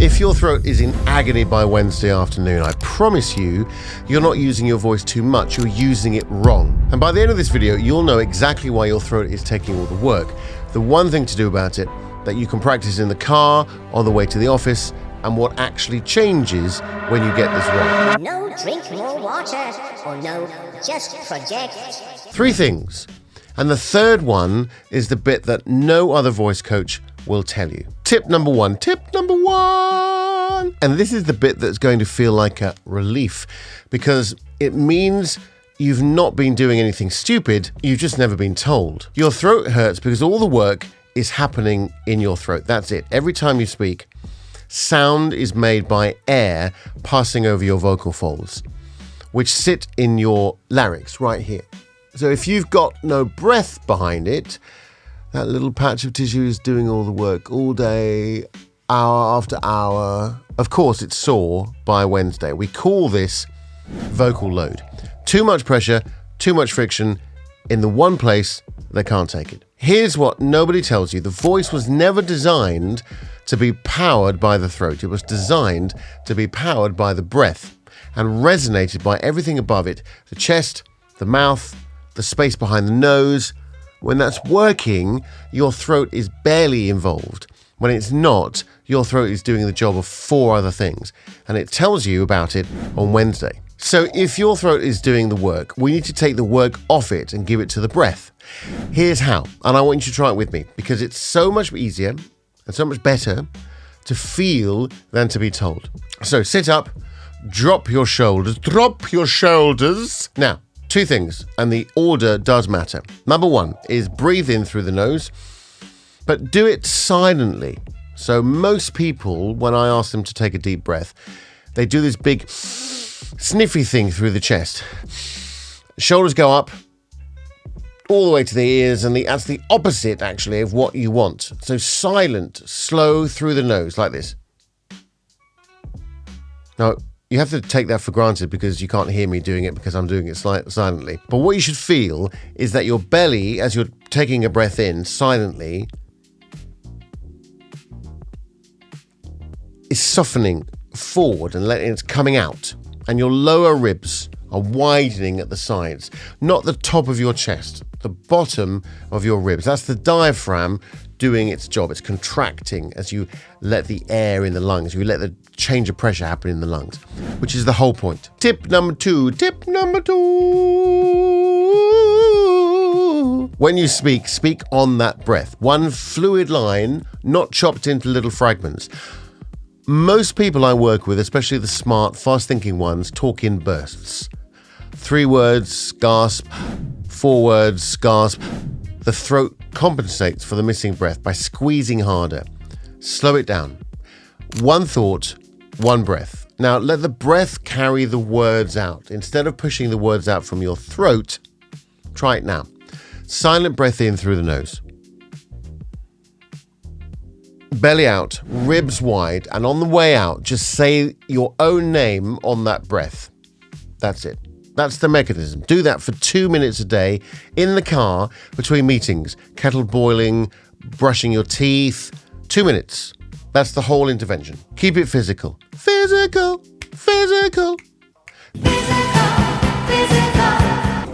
If your throat is in agony by Wednesday afternoon, I promise you, you're not using your voice too much, you're using it wrong. And by the end of this video, you'll know exactly why your throat is taking all the work. The one thing to do about it that you can practice in the car, on the way to the office, and what actually changes when you get this wrong. No, drink more water, or no, just project. 3 things. And the third one is the bit that no other voice coach will tell you. Tip number one. And this is the bit that's going to feel like a relief because it means you've not been doing anything stupid, you've just never been told. Your throat hurts because all the work is happening in your throat. That's it. Every time you speak, sound is made by air passing over your vocal folds, which sit in your larynx right here. So if you've got no breath behind it, that little patch of tissue is doing all the work all day, hour after hour. Of course, it's sore by Wednesday. We call this vocal load. Too much pressure, too much friction in the one place they can't take it. Here's what nobody tells you. The voice was never designed to be powered by the throat. It was designed to be powered by the breath and resonated by everything above it, the chest, the mouth, the space behind the nose. When that's working, your throat is barely involved. When it's not, your throat is doing the job of 4 other things, and it tells you about it on Wednesday. So if your throat is doing the work, we need to take the work off it and give it to the breath. Here's how, and I want you to try it with me, because it's so much easier and so much better to feel than to be told. So sit up, drop your shoulders. Now, 2 things, and the order does matter. Number 1 is breathe in through the nose, but do it silently. So most people, when I ask them to take a deep breath, they do this big sniffy thing through the chest. Shoulders go up all the way to the ears, and that's the opposite, actually, of what you want. So silent, slow through the nose, like this. Now, you have to take that for granted because you can't hear me doing it because I'm doing it silently. But what you should feel is that your belly, as you're taking a breath in silently, is softening forward and it's coming out. And your lower ribs are widening at the sides, not the top of your chest, the bottom of your ribs. That's the diaphragm doing its job. It's contracting as you let the air in the lungs, you let the change of pressure happen in the lungs, which is the whole point. Tip number 2. When you speak on that breath. One fluid line, not chopped into little fragments. Most people I work with, especially the smart, fast-thinking ones, talk in bursts. 3 words, gasp. 4 words, gasp. The throat compensates for the missing breath by squeezing harder. Slow it down. 1 thought, 1 breath. Now let the breath carry the words out. Instead of pushing the words out from your throat, try it now. Silent breath in through the nose. Belly out, ribs wide, and on the way out, just say your own name on that breath. That's it. That's the mechanism. Do that for 2 minutes a day in the car between meetings, kettle boiling, brushing your teeth. 2 minutes. That's the whole intervention. Keep it physical. Physical.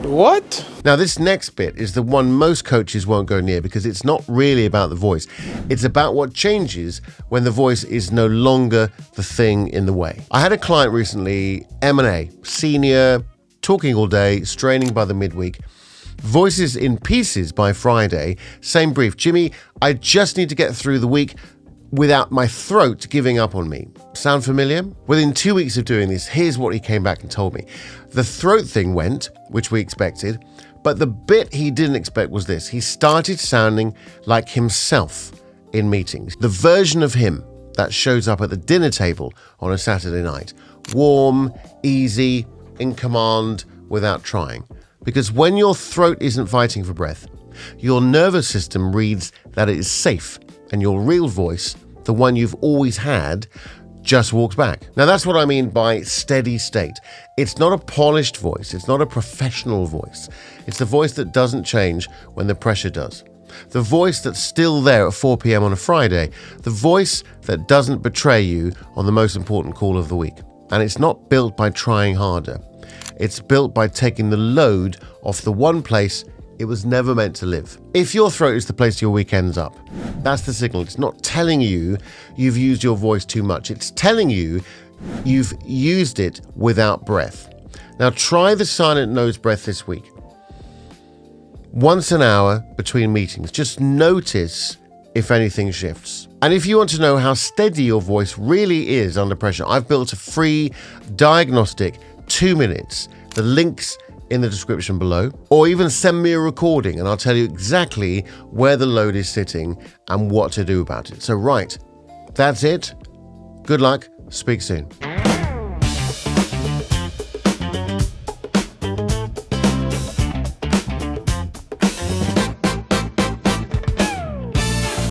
What? Now, this next bit is the one most coaches won't go near because it's not really about the voice. It's about what changes when the voice is no longer the thing in the way. I had a client recently, M&A, senior, talking all day, straining by the midweek, voices in pieces by Friday, same brief. Jimmy, I just need to get through the week without my throat giving up on me. Sound familiar? Within 2 weeks of doing this, here's what he came back and told me. The throat thing went, which we expected, but the bit he didn't expect was this. He started sounding like himself in meetings. The version of him that shows up at the dinner table on a Saturday night. Warm, easy, in command, without trying. Because when your throat isn't fighting for breath, your nervous system reads that it is safe, and your real voice, the one you've always had, just walks back. Now that's what I mean by steady state. It's not a polished voice. It's not a professional voice. It's the voice that doesn't change when the pressure does. The voice that's still there at 4 p.m. on a Friday. The voice that doesn't betray you on the most important call of the week. And it's not built by trying harder. It's built by taking the load off the one place it was never meant to live. If your throat is the place your week ends up, that's the signal. It's not telling you you've used your voice too much. It's telling you you've used it without breath. Now try the silent nose breath this week. Once an hour between meetings. Just notice if anything shifts. And if you want to know how steady your voice really is under pressure, I've built a free diagnostic 2 minutes. The link's in the description below, or even send me a recording and I'll tell you exactly where the load is sitting and what to do about it. So right, that's it. Good luck. Speak soon.